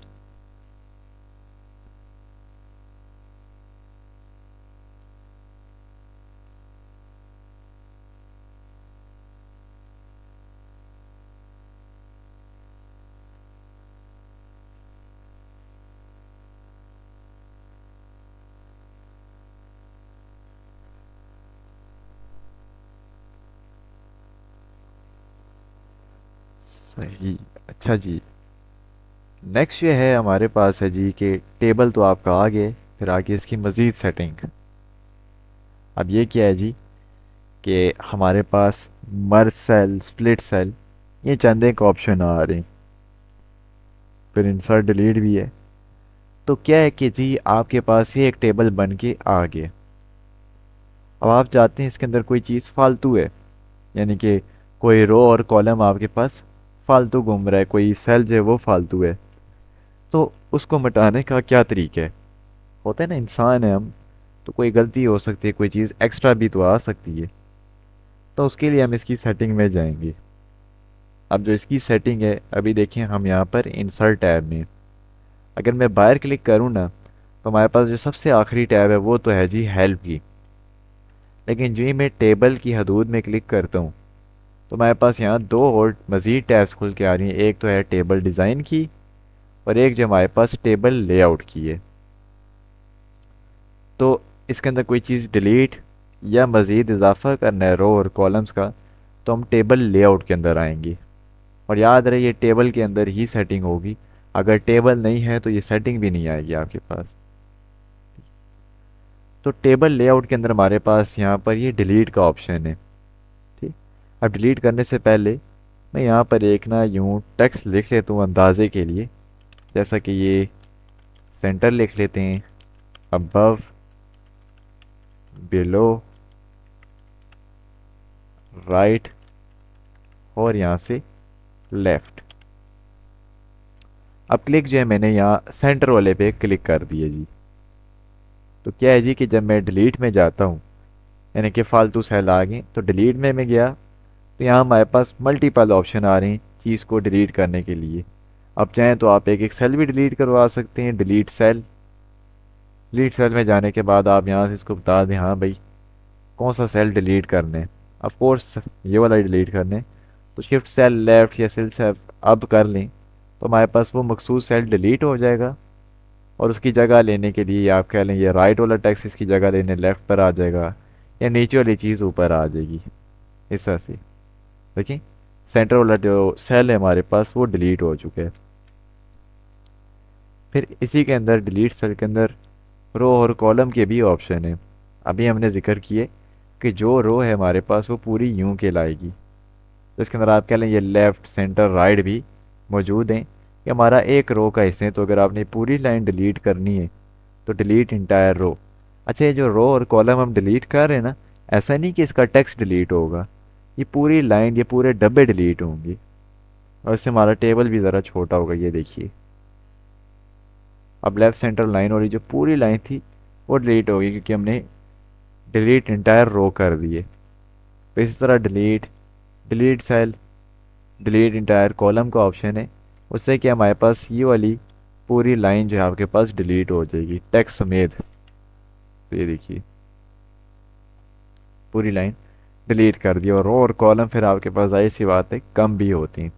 सही। अच्छा जी। नेक्स्ट ये है हमारे पास है जी कि टेबल तो आपका आ गया, फिर आगे इसकी मज़ीद सेटिंग। अब ये क्या है जी कि हमारे पास मर्ज सेल, स्प्लिट सेल, ये चंद एक ऑप्शन आ रहे हैं, फिर इंसर्ट डिलीट भी है। तो क्या है कि जी आपके पास ये एक टेबल बन के आ गया। अब आप चाहते हैं इसके अंदर कोई चीज़ फालतू है, यानी कि कोई रो और कॉलम आपके पास फालतू घूम रहा है, कोई सेल जो है वो फालतू है, तो उसको मिटाने का क्या तरीका है? होता है ना, इंसान है हम, तो कोई गलती हो सकती है, कोई चीज़ एक्स्ट्रा भी तो आ सकती है। तो उसके लिए हम इसकी सेटिंग में जाएंगे। अब जो इसकी सेटिंग है, अभी देखें हम यहाँ पर इंसर्ट टैब में, अगर मैं बाहर क्लिक करूँ ना, तो हमारे पास जो सबसे आखिरी टैब है वो तो है जी हेल्प की। लेकिन जो ही मैं टेबल की हदूद में क्लिक करता हूँ, तो हमारे पास यहाँ दो और मज़ीद टैब्स खुल के आ रही हैं। एक तो है टेबल डिज़ाइन की, और एक जो हमारे पास टेबल लेआउट की है। तो इसके अंदर कोई चीज़ डिलीट या मज़ीद इजाफा करना है रो और कॉलम्स का, तो हम टेबल लेआउट के अंदर आएंगे। और याद रहे ये टेबल के अंदर ही सेटिंग होगी, अगर टेबल नहीं है तो ये सेटिंग भी नहीं आएगी आपके पास। तो टेबल लेआउट के अंदर हमारे पास यहाँ पर ये डिलीट का ऑप्शन है। ठीक। अब डिलीट करने से पहले मैं यहाँ पर एक ना यूँ टेक्स्ट लिख लेता हूँ अंदाजे के लिए, जैसा कि ये सेंटर लिख लेते हैं, अबव, बिलो, राइट, और यहाँ से लेफ्ट। अब क्लिक जो है मैंने यहाँ सेंटर वाले पे क्लिक कर दिया जी। तो क्या है जी कि जब मैं डिलीट में जाता हूँ, यानी कि फालतू सेल आ गए, तो डिलीट में मैं गया तो यहाँ हमारे पास मल्टीपल ऑप्शन आ रहे हैं चीज़ को डिलीट करने के लिए। अब चाहें तो आप एक एक सेल भी डिलीट करवा सकते हैं, डिलीट सेल। डिलीट सेल में जाने के बाद आप यहाँ से इसको बता दें हाँ भाई कौन सा सेल डिलीट करना है। ऑफ कोर्स ये वाला डिलीट करना है, तो शिफ्ट सेल लेफ्ट या सेल से अब कर लें तो हमारे पास वो मखसूस सेल डिलीट हो जाएगा। और उसकी जगह लेने के लिए आप कह लें ये राइट वाला टेक्स्ट इसकी जगह लेने लेफ्ट पर आ जाएगा, या नीचे वाली चीज़ ऊपर आ जाएगी। इस तरह से देखिए सेंटर वाला जो सेल है हमारे पास वो डिलीट हो चुका है। फिर इसी के अंदर डिलीट सेल के अंदर रो और कॉलम के भी ऑप्शन है। अभी हमने जिक्र किए कि जो रो है हमारे पास वो पूरी यूं कहलाएगी। तो इसके अंदर आप कह लें ये लेफ़्ट सेंटर राइट भी मौजूद हैं, ये हमारा एक रो का हिस्सा है। तो अगर आपने पूरी लाइन डिलीट करनी है तो डिलीट इंटायर रो। अच्छा ये जो रो और कॉलम हम डिलीट कर रहे हैं ना, ऐसा नहीं कि इसका टेक्स्ट डिलीट होगा, ये पूरी लाइन ये पूरे डब्बे डिलीट होंगे। और इससे हमारा टेबल भी ज़रा छोटा होगा, ये देखिए। अब लेफ़्ट सेंटर लाइन और ये जो पूरी लाइन थी वो डिलीट होगी क्योंकि हमने डिलीट इंटायर रो कर दिए। तो इस तरह delete, delete cell, delete entire column का ऑप्शन है, उससे क्या हमारे पास ये वाली पूरी लाइन जो है आपके पास डिलीट हो जाएगी टेक्स्ट समेत। तो ये देखिए पूरी लाइन डिलीट कर दी। और रो और कॉलम फिर आपके पास जाहिर सी बात है कम भी होती हैं।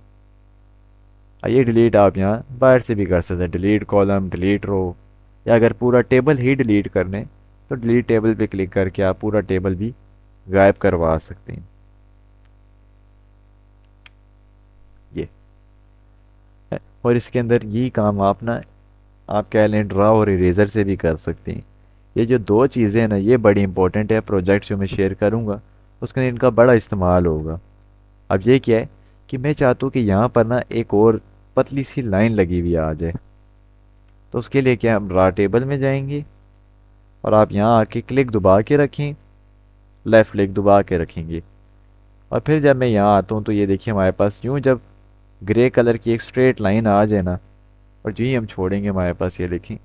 ये डिलीट आप यहाँ बाहर से भी कर सकते हैं, डिलीट कॉलम, डिलीट रो, या अगर पूरा टेबल ही डिलीट करने तो डिलीट टेबल पे क्लिक करके आप पूरा टेबल भी गायब करवा सकते हैं। ये है। और इसके अंदर यही काम आप ना आप कह लें ड्रा और इरेजर से भी कर सकते हैं। ये जो दो चीज़ें हैं ना ये बड़ी इंपॉर्टेंट है, प्रोजेक्ट जो मैं शेयर करूँगा उसके अंदर इनका बड़ा इस्तेमाल होगा। अब ये क्या है कि मैं चाहता हूँ कि यहाँ पर ना एक और पतली सी लाइन लगी हुई आ जाए। तो उसके लिए क्या हम ड्रा टेबल में जाएंगे और आप यहाँ आके क्लिक दबा के रखें, लेफ़्ट क्लिक दबा के रखेंगे। और फिर जब मैं यहाँ आता हूँ तो ये देखिए हमारे पास यूँ जब ग्रे कलर की एक स्ट्रेट लाइन आ जाए ना, और जो ही हम छोड़ेंगे हमारे पास ये देखें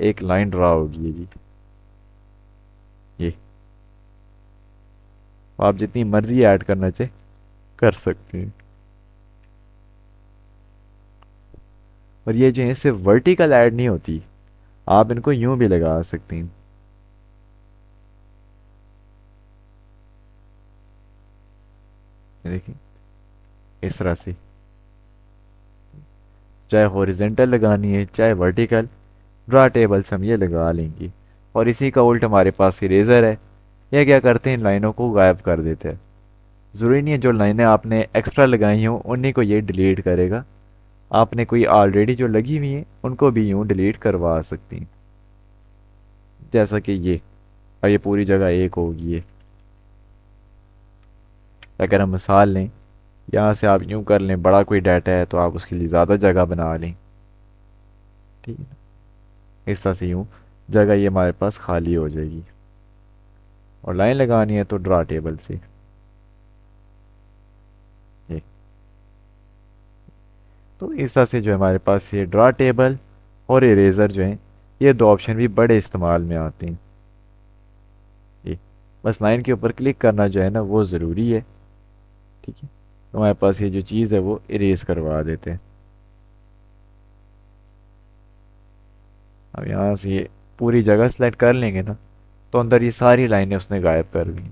एक लाइन ड्रा होगी ये जी। ये आप जितनी मर्जी ऐड करना चाहे कर सकते हैं। और ये जो है सिर्फ वर्टिकल ऐड नहीं होती, आप इनको यूं भी लगा सकते हैं। ये देखिए इस तरह से, चाहे हॉरिजेंटल लगानी है चाहे वर्टिकल, ड्रा टेबल से हम ये लगा लेंगे। और इसी का उल्ट हमारे पास इरेजर है, ये क्या करते हैं इन लाइनों को गायब कर देते हैं। ज़रूरी नहीं है जो लाइनें आपने एक्स्ट्रा लगाई हों उन्हीं को ये डिलीट करेगा, आपने कोई ऑलरेडी जो लगी हुई हैं उनको भी यूँ डिलीट करवा सकती हैं। जैसा कि ये, और ये पूरी जगह एक होगी ये। अगर हम मिसाल लें यहाँ से आप यूँ कर लें, बड़ा कोई डाटा है तो आप उसके लिए ज़्यादा जगह बना लें, ठीक है ना। इस तरह से यूँ जगह ये हमारे पास खाली हो जाएगी। और लाइन लगानी है तो ड्रा टेबल से ये। तो इस तरह से जो है हमारे पास ये ड्रा टेबल और इरेज़र जो हैं ये दो ऑप्शन भी बड़े इस्तेमाल में आते हैं। ये बस लाइन के ऊपर क्लिक करना जो है ना वो ज़रूरी है, ठीक है। तो हमारे पास ये जो चीज़ है वो इरेज करवा देते हैं। अब यहाँ से ये पूरी जगह सेलेक्ट कर लेंगे ना तो अंदर ये सारी लाइनें उसने गायब कर दी।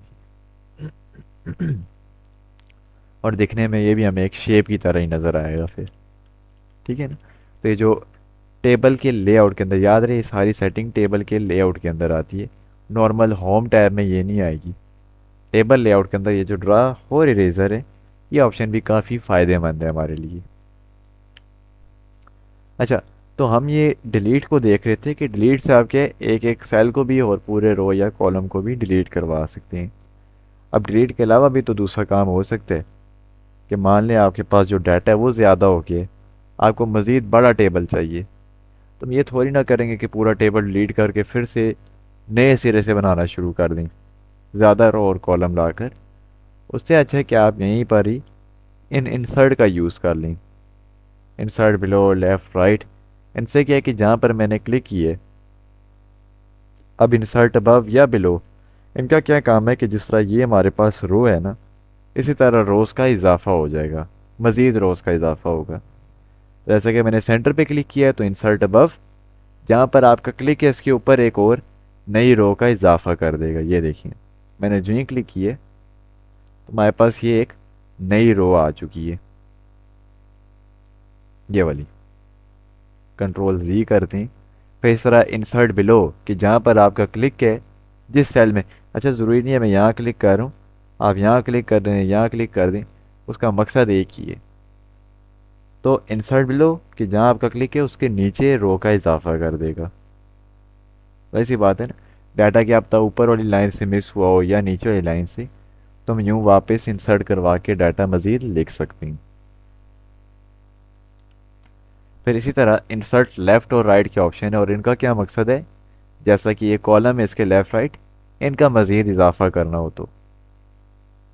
और दिखने में ये भी हमें एक शेप की तरह ही नज़र आएगा फिर, ठीक है ना। तो ये जो टेबल के लेआउट के अंदर, याद रहे ये सारी सेटिंग टेबल के लेआउट के अंदर आती है, नॉर्मल होम टैब में ये नहीं आएगी। टेबल लेआउट के अंदर ये जो ड्रा और इरेजर है ये ऑप्शन भी काफ़ी फ़ायदेमंद है हमारे लिए। अच्छा, तो हम ये डिलीट को देख रहे थे कि डिलीट से आप क्या एक एक सेल को भी और पूरे रो या कॉलम को भी डिलीट करवा सकते हैं। अब डिलीट के अलावा भी तो दूसरा काम हो सकता है कि मान लें आपके पास जो डाटा है वो ज़्यादा हो गया, आपको मज़ीद बड़ा टेबल चाहिए, तो हम ये थोड़ी ना करेंगे कि पूरा टेबल डिलीट करके फिर से नए सिरे से बनाना शुरू कर दें ज़्यादा रो और कॉलम लाकर। उससे अच्छा है कि आप यहीं पर ही इन इंसर्ट का यूज़ कर लें, इंसर्ट बिलो लेफ़्ट राइट, इनसे क्या है कि जहाँ पर मैंने क्लिक किए, अब इंसर्ट अबव या बिलो, इनका क्या काम है कि जिस तरह ये हमारे पास रो है ना, इसी तरह रोज़ का इजाफा हो जाएगा, मज़ीद रोज़ का इजाफा होगा। जैसे कि मैंने सेंटर पे क्लिक किया है तो इंसर्ट अबव, जहाँ पर आपका क्लिक है इसके ऊपर एक और नई रो का इजाफा कर देगा। ये देखिए, मैंने जो ही क्लिक किए तो हमारे पास ये एक नई रो आ चुकी है, ये वाली। कंट्रोल जी करते हैं, फिर इस तरह इंसर्ट बिलो कि जहाँ पर आपका क्लिक है जिस सेल में, अच्छा ज़रूरी नहीं है मैं यहाँ क्लिक कर रहा हूँ, आप यहाँ क्लिक कर रहे हैं, यहाँ क्लिक कर दें, उसका मकसद एक ही है। तो इंसर्ट बिलो कि जहाँ आपका क्लिक है उसके नीचे रो का इजाफा कर देगा। वैसी बात है ना, डाटा कि आपका ऊपर वाली लाइन से मिस हुआ हो या नीचे वाली लाइन से, तो हम यूँ वापस इंसर्ट करवा के डाटा मज़ीद लिख सकते हैं। फिर इसी तरह इंसर्ट लेफ़्ट और राइट के ऑप्शन है, और इनका क्या मकसद है, जैसा कि ये कॉलम है इसके लेफ़्ट राइट, इनका मज़ीद इजाफा करना हो तो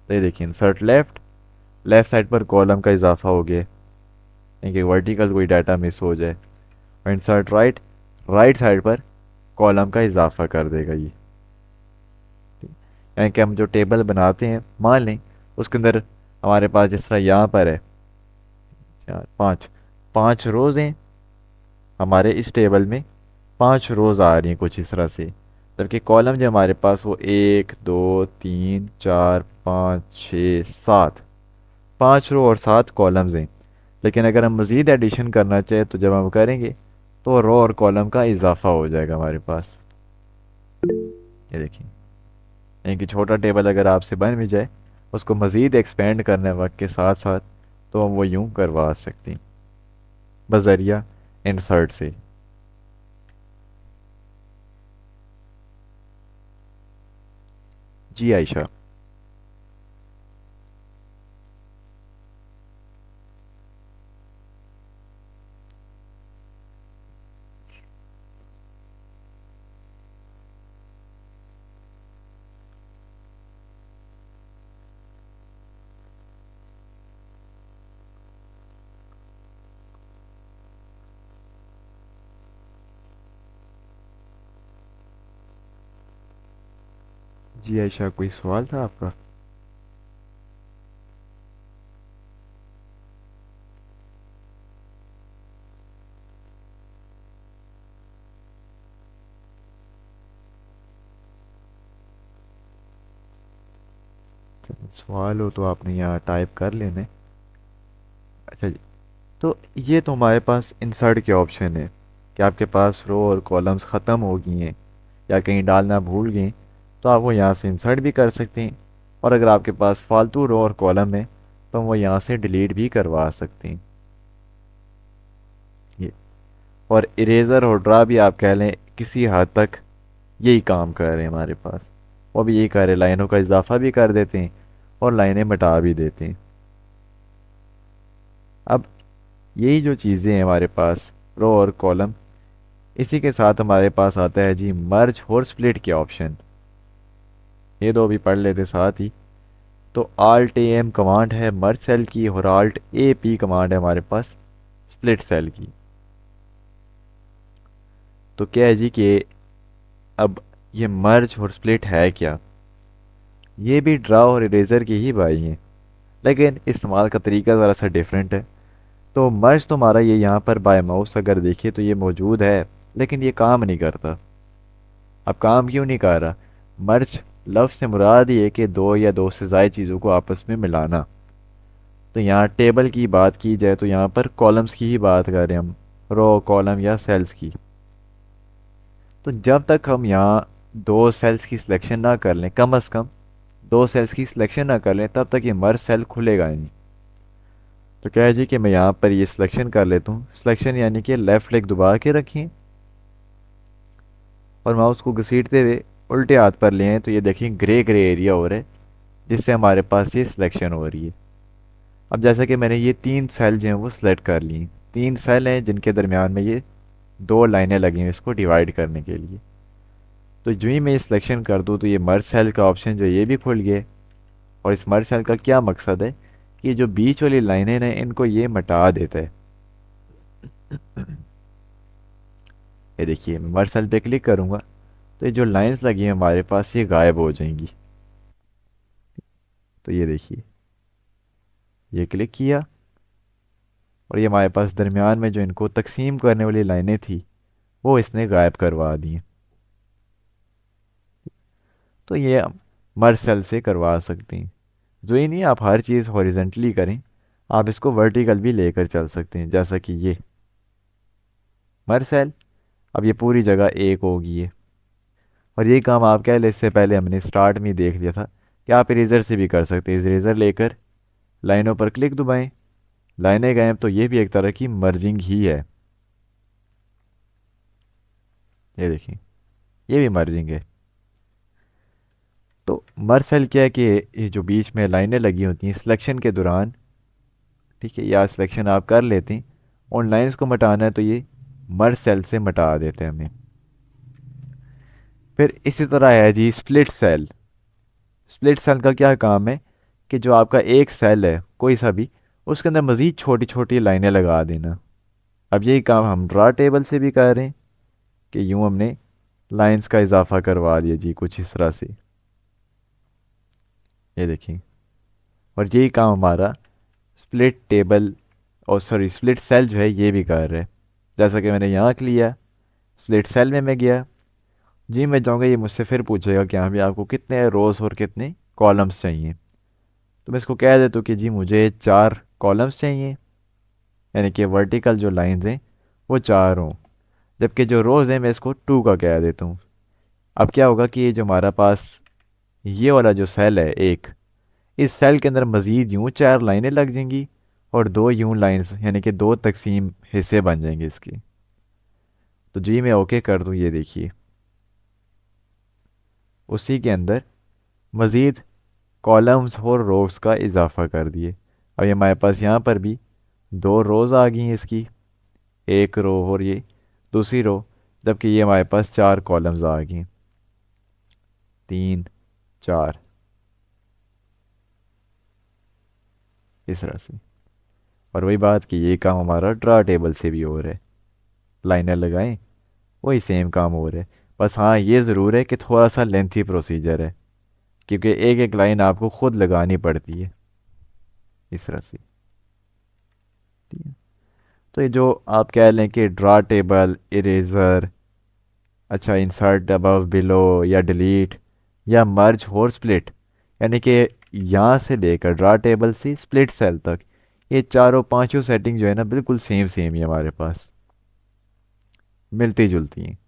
ये देखिए इंसर्ट लेफ़्ट, लेफ़्ट साइड पर कॉलम का इजाफा हो गया, यानी कि वर्टिकल कोई डाटा मिस हो जाए। और इंसर्ट राइट, राइट साइड पर कॉलम का इजाफा कर देगा ये। यानी कि हम जो टेबल बनाते हैं, मान लें उसके अंदर हमारे पास जिस तरह यहाँ पर है चार पाँच, पाँच रोज़ हैं हमारे इस टेबल में, पांच रोज़ आ रही हैं कुछ इस तरह से, जबकि कॉलम जो हमारे पास वो एक दो तीन चार पाँच छः सात, पाँच रो और सात कॉलम्स हैं। लेकिन अगर हम मज़ीद एडिशन करना चाहें तो जब हम करेंगे तो रो और कॉलम का इजाफा हो जाएगा हमारे पास। ये देखिए, यानी कि छोटा टेबल अगर आपसे बन भी जाए, उसको मज़ीद एक्सपेंड करने वक्त के साथ साथ तो हम वो यूं करवा सकते हैं बज़रिया इंसर्ट से। जी आयशा। जी आयशा, कोई सवाल था आपका? सवाल हो तो आपने यहाँ टाइप कर लेने। अच्छा जी, तो ये तो हमारे पास इंसर्ट के ऑप्शन है कि आपके पास रो और कॉलम्स ख़त्म हो गई हैं या कहीं डालना भूल गए, तो आप वो यहाँ से इंसर्ट भी कर सकते हैं। और अगर आपके पास फालतू रो और कॉलम है तो हम वो यहाँ से डिलीट भी करवा सकते हैं। ये, और इरेज़र और ड्रा भी आप कह लें किसी हद तक यही काम कर रहे हैं हमारे पास। वो भी यही कर रहे हैं, लाइनों का इजाफा भी कर देते हैं और लाइनें मिटा भी देते हैं। अब यही जो चीज़ें हैं हमारे पास, रो और कॉलम, इसी के साथ हमारे पास आता है जी मर्ज और स्प्लिट के ऑप्शन। ये दो भी पढ़ लेते साथ ही। तो आल्ट ए एम कमांड है मर्ज सेल की, और आल्ट ए पी कमांड है हमारे पास स्प्लिट सेल की। तो क्या है जी कि अब ये मर्ज और स्प्लिट है क्या, ये भी ड्रा और इरेजर की ही भाई हैं, लेकिन इस्तेमाल का तरीका ज़रा सा डिफरेंट है। तो मर्ज तो हमारा ये यहाँ पर बाय माउस अगर देखिए तो ये मौजूद है, लेकिन ये काम नहीं करता। अब काम क्यों नहीं कर रहा? मर्ज लफ्ज़ से मुराद ये है कि दो या दो से ज़ायद चीज़ों को आपस में मिलाना। तो यहाँ टेबल की बात की जाए तो यहाँ पर कॉलम्स की ही बात कर रहे हैं हम, रो कॉलम या सेल्स की। तो जब तक हम यहाँ दो सेल्स की सिलेक्शन ना कर लें, कम अज़ कम दो सेल्स की सिलेक्शन ना कर लें, तब तक ये मर्ज सेल खुलेगा ही नहीं। तो क्या है जी कि मैं यहाँ पर ये सिलेक्शन कर लेता हूँ, सिलेक्शन यानी कि लेफ़्ट क्लिक दबा के रखें और माउस को घसीटते हुए उल्टे हाथ पर ले आएं, तो ये देखें ग्रे ग्रे एरिया हो रहा है, जिससे हमारे पास ये सिलेक्शन हो रही है। अब जैसा कि मैंने ये तीन सेल जो हैं वो सिलेक्ट कर ली, तीन सेल हैं जिनके दरमियान में ये दो लाइनें लगी हैं इसको डिवाइड करने के लिए। तो जो ही मैं ये सिलेक्शन कर दूँ तो ये मर्ज सेल का ऑप्शन जो ये भी खुल गया। और इस मर्ज सेल का क्या मकसद है कि जो बीच वाली लाइनें हैं इनको ये मिटा देता है। ये देखिए मैं मर्ज सेल पे क्लिक करूँगा तो ये जो लाइंस लगी हैं हमारे पास ये गायब हो जाएंगी। तो ये देखिए, ये क्लिक किया और ये हमारे पास दरमियान में जो इनको तकसीम करने वाली लाइनें थी वो इसने गायब करवा दी हैं। तो ये हम मर्ज सेल से करवा सकते हैं। जो ही नहीं, आप हर चीज़ हॉरिजेंटली करें, आप इसको वर्टिकल भी लेकर चल सकते हैं। जैसा कि ये मर्ज सेल, अब ये पूरी जगह एक होगी ये। और ये काम आप कह ले, इससे पहले हमने स्टार्ट में ही देख लिया था कि आप इरेजर से भी कर सकते हैं। इरेजर लेकर लाइनों पर क्लिक दबाएं, लाइनें गायब, तो ये भी एक तरह की मर्जिंग ही है। ये देखिए, ये भी मर्जिंग है। तो मर्ज सेल क्या है कि ये जो बीच में लाइनें लगी होती हैं सिलेक्शन के दौरान, ठीक है, या सिलेक्शन आप कर लेते हैं, उन लाइंस को मिटाना है तो ये मर्ज सेल से मिटा देते हैं हमें। फिर इसी तरह है जी स्प्लिट सेल। स्प्लिट सेल का क्या काम है कि जो आपका एक सेल है कोई सा भी, उसके अंदर मज़ीद छोटी छोटी लाइनें लगा देना। अब यही काम हम ड्रा टेबल से भी कर रहे हैं कि यूं हमने लाइंस का इजाफा करवा दिया जी कुछ इस तरह से। ये देखिए, और यही काम हमारा स्प्लिट टेबल, और सॉरी स्प्लिट सेल जो है ये भी कर रहा है। जैसा कि मैंने यहाँ लिया, स्प्लिट सेल में मैं गया जी, मैं जाऊँगा, ये मुझसे फिर पूछेगा कि हाँ भी आपको कितने रोज़ और कितने कॉलम्स चाहिए। तो मैं इसको कह देता हूँ कि जी मुझे 4 कॉलम्स चाहिए, यानी कि वर्टिकल जो लाइंस हैं वो 4 हों, जबकि जो रोज़ हैं मैं इसको 2 का कह देता हूँ। अब क्या होगा कि ये जो हमारा पास ये वाला जो सेल है एक, इस सेल के अंदर मज़ीद यूँ 4 लाइनें लग जाएंगी और 2 यूँ लाइंस, यानी कि 2 तकसीम हिस्से बन जाएंगे इसके। तो जी मैं ओके कर दूँ, ये देखिए उसी के अंदर मज़ीद कॉलम्स और रोज़ का इजाफा कर दिए। अब ये हमारे पास यहाँ पर भी 2 रोज़ आ गई हैं इसकी, एक रो और ये दूसरी रो, जबकि ये हमारे पास 4 कॉलम्स आ गई हैं, 3 4 इस तरह से। और वही बात कि ये काम हमारा ड्रा टेबल से भी हो रहा है, लाइनर लगाएं वही सेम काम हो रहा है। बस हाँ ये ज़रूर है कि थोड़ा सा लेंथी प्रोसीजर है, क्योंकि एक एक लाइन आपको खुद लगानी पड़ती है इस तरह से। ठीक है? तो ये जो आप कह लें कि ड्रा टेबल, इरेज़र, अच्छा इंसर्ट अबव बिलो, या डिलीट, या मर्ज और स्प्लिट, यानी कि यहाँ से लेकर ड्रा टेबल से स्प्लिट सेल तक, ये चारों पांचों सेटिंग जो है ना बिल्कुल सेम सेम ही हमारे पास मिलती जुलती हैं।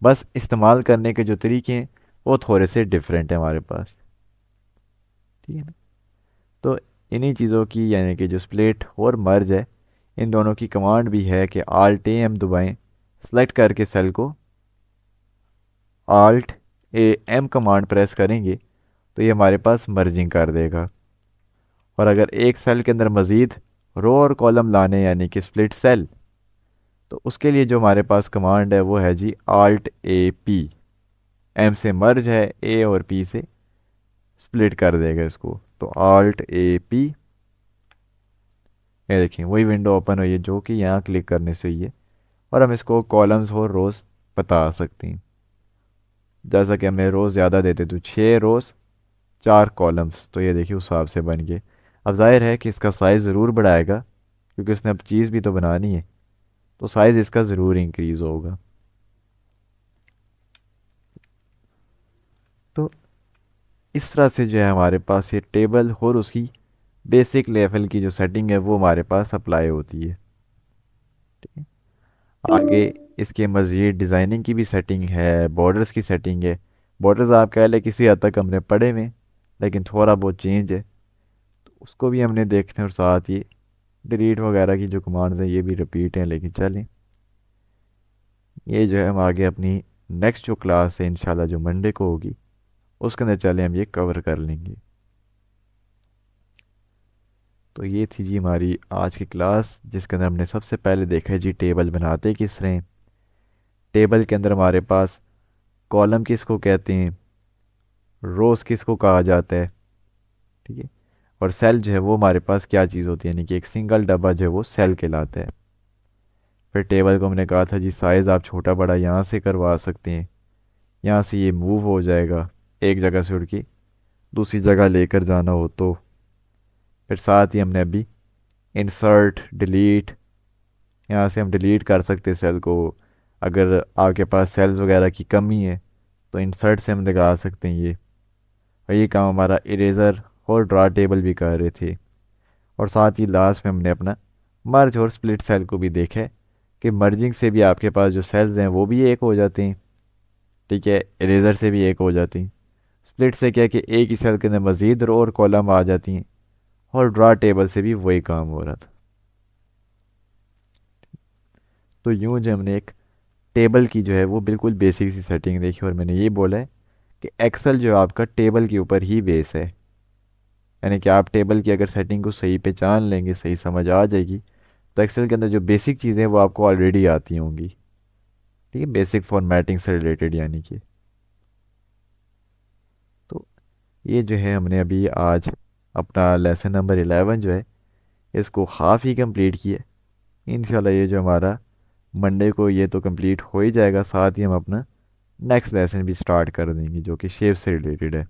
बस इस्तेमाल करने के जो तरीके हैं वो थोड़े से डिफरेंट हैं हमारे पास। ठीक है ना? तो इन्हीं चीज़ों की, यानी कि जो स्प्लिट और मर्ज है, इन दोनों की कमांड भी है कि आल्ट ए एम दबाएं, सेलेक्ट करके सेल को alt A M command press करेंगे तो ये हमारे पास मर्जिंग कर देगा। और अगर एक सेल के अंदर मज़ीद रो और कॉलम लाने, यानी कि स्प्लिट सेल, तो उसके लिए जो हमारे पास कमांड है वो है जी आल्ट ए पी। एम से मर्ज है, ए और पी से स्प्लिट कर देगा इसको, तो आल्ट ए पी। ये देखिए वही विंडो ओपन हुई है जो कि यहाँ क्लिक करने से हुई है। और हम इसको कॉलम्स और रोज़ बता सकते हैं। जैसा कि हमें रोज़ ज़्यादा देते तो 6 रोज़ 4 कॉलम्स, तो ये देखिए उस हिसाब से बन गए। अब जाहिर है कि इसका साइज़ ज़रूर बढ़ाएगा, क्योंकि उसने अब चीज़ भी तो बनानी है, तो साइज़ इसका ज़रूर इंक्रीज़ होगा। तो इस तरह से जो है हमारे पास ये टेबल और उसकी बेसिक लेवल की जो सेटिंग है वो हमारे पास अप्लाई होती है। ठीक है? आगे इसके मज़ीद डिज़ाइनिंग की भी सेटिंग है, बॉर्डर्स की सेटिंग है। बॉर्डर्स आप कह लें किसी हद तक हमने पढ़े में, लेकिन थोड़ा बहुत चेंज है, तो उसको भी हमने देखने, और साथ ही डिलीट वगैरह की जो कमांड्स हैं ये भी रिपीट हैं, लेकिन चलें ये जो है हम आगे अपनी नेक्स्ट जो क्लास है इंशाल्लाह जो मंडे को होगी उसके अंदर चले हम ये कवर कर लेंगे। तो ये थी जी हमारी आज की क्लास, जिसके अंदर हमने सबसे पहले देखा है जी टेबल बनाते किस तरह हैं। टेबल के अंदर हमारे पास कॉलम किसको कहते हैं, रोज़ किसको कहा जाता है, ठीक है, और सेल जो है वो हमारे पास क्या चीज़ होती है, यानी कि एक सिंगल डब्बा जो है वो सेल कहलाता है। फिर टेबल को हमने कहा था जी साइज़ आप छोटा बड़ा यहाँ से करवा सकते हैं, यहाँ से ये मूव हो जाएगा एक जगह से उठ के दूसरी जगह लेकर जाना हो तो। फिर साथ ही हमने अभी इंसर्ट डिलीट, यहाँ से हम डिलीट कर सकते हैं सेल को। अगर आपके पास सेल्स वगैरह की कमी है तो इंसर्ट से हम लगा सकते हैं ये। और ये काम हमारा इरेज़र और ड्रा टेबल भी कर रहे थे। और साथ ही लास्ट में हमने अपना मर्ज और स्प्लिट सेल को भी देखा है कि मर्जिंग से भी आपके पास जो सेल्स हैं वो भी एक हो जाते हैं, ठीक है, इरेज़र से भी एक हो जाती हैं। स्प्लिट से क्या है कि एक ही सेल के अंदर मज़ीद रो और कॉलम आ जाती हैं। और ड्रा टेबल से भी वही काम हो रहा था। तो यूँ जो हमने एक टेबल की जो है वो बिल्कुल बेसिक सी सेटिंग देखी, और मैंने ये बोला है कि एक्सेल जो है आपका टेबल के ऊपर ही बेस है। यानी कि आप टेबल की अगर सेटिंग को सही पहचान लेंगे, सही समझ आ जाएगी, तो एक्सेल के अंदर जो बेसिक चीज़ें हैं वो आपको ऑलरेडी आती होंगी। ठीक है, बेसिक फॉर्मेटिंग से रिलेटेड यानी कि। तो ये जो है हमने अभी आज अपना लेसन नंबर 11 जो है इसको हाफ ही कंप्लीट किया है। इंशाल्लाह ये जो हमारा मंडे को ये तो कंप्लीट हो ही जाएगा, साथ ही हम अपना नेक्स्ट लेसन भी स्टार्ट कर देंगे जो कि शेप से रिलेटेड है।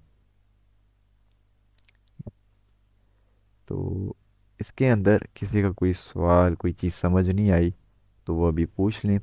तो इसके अंदर किसी का कोई सवाल, कोई चीज़ समझ नहीं आई तो वो अभी पूछ लें।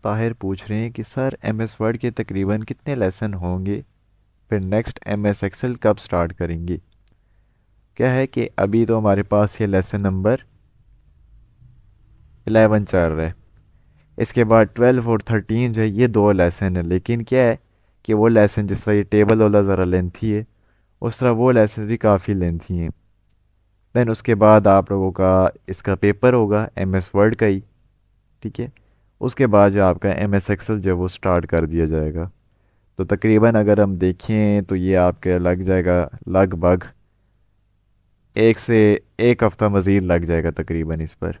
ताहिर पूछ रहे हैं कि सर MS वर्ड के तकरीबन कितने लेसन होंगे, फिर नेक्स्ट MS एक्सेल कब स्टार्ट करेंगे। क्या है कि अभी तो हमारे पास ये लेसन नंबर 11 चल रहा है। इसके बाद 12 और 13 जो है ये दो लेसन है, लेकिन क्या है कि वो लेसन जिस तरह ये टेबल वाला ज़रा लेंथी है, उस तरह वो लेसन भी काफ़ी लेंथी हैं। देन उसके बाद आप लोगों का इसका पेपर होगा MS वर्ड का ही, ठीक है। उसके बाद जो आपका MS एक्सेल जो है वो स्टार्ट कर दिया जाएगा। तो तकरीबन अगर हम देखें तो ये आपके लग जाएगा लगभग एक से एक हफ़्ता मज़ीद लग जाएगा तकरीबन इस पर,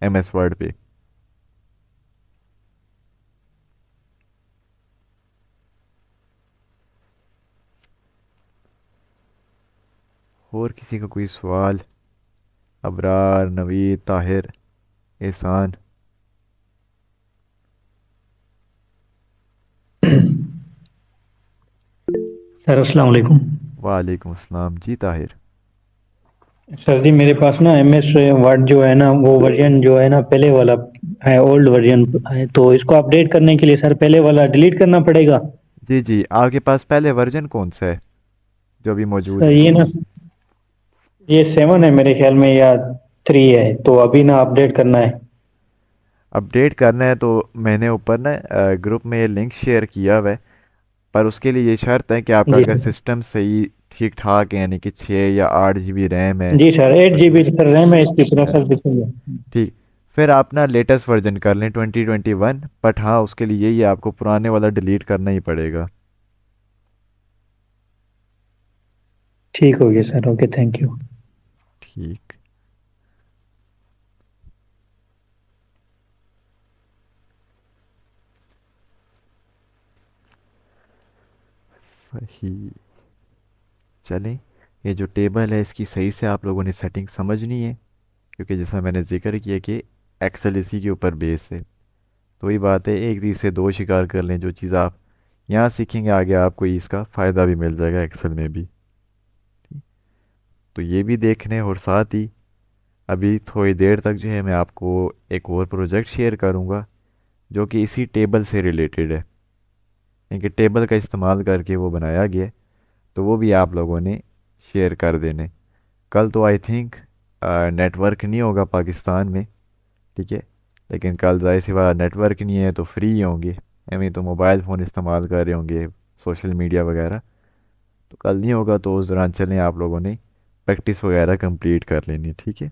MS वर्ड पे। और किसी का कोई सवाल? अबरार, नवीद, ताहिर, एहसान। सर अस्सलाम वालेकुम। वालेकुम अस्सलाम जी ताहिर। सर जी मेरे पास ना MS वर्ड जो है ना वो वर्जन जो है ना पहले वाला है, ओल्ड वर्जन है, तो इसको अपडेट करने के लिए सर पहले वाला डिलीट करना पड़ेगा। जी जी, आपके पास पहले वर्जन कौन सा है जो अभी मौजूद सर है? ये ना, ये 7 है मेरे ख्याल में या 3 है, तो अभी ना अपडेट करना है। अपडेट करना है तो मैंने ऊपर ना ग्रुप में ये लिंक शेयर किया हुआ है। पर उसके लिए ये शर्त है कि आपका जी अगर सर। सिस्टम सही ठीक ठाक है, यानी कि 6 या 8 GB रैम है जी सर, एट जी उसमें। बी सर रैम है इसकी, है प्रोसेसर ना? भी सही है। ठीक। फिर आप ना लेटेस्ट वर्जन कर लें 2021, बट हाँ उसके लिए यही आपको पुराने वाला डिलीट करना ही पड़ेगा। ठीक हो गया सर, ओके थैंक यू। ठीक। सही। चलें, ये जो टेबल है इसकी सही से आप लोगों ने सेटिंग समझनी है, क्योंकि जैसा मैंने जिक्र किया कि एक्सेल इसी के ऊपर बेस है। तो वही बात है, एक तीर से दो शिकार कर लें। जो चीज़ आप यहाँ सीखेंगे आगे आपको इसका फ़ायदा भी मिल जाएगा एक्सेल में भी। तो ये भी देखने, और साथ ही अभी थोड़ी देर तक जो है मैं आपको एक और प्रोजेक्ट शेयर करूँगा जो कि इसी टेबल से रिलेटेड है, क्योंकि टेबल का इस्तेमाल करके वो बनाया गया है। तो वो भी आप लोगों ने शेयर कर देने। कल तो आई थिंक नेटवर्क नहीं होगा पाकिस्तान में, ठीक है, लेकिन कल जाहिर सी बात नेटवर्क नहीं है तो फ्री ही होंगे, एम तो मोबाइल फ़ोन इस्तेमाल कर रहे होंगे, सोशल मीडिया वगैरह। तो कल नहीं होगा तो उस दौरान चलें आप लोगों ने प्रैक्टिस वगैरह कंप्लीट कर लेनी, ठीक है।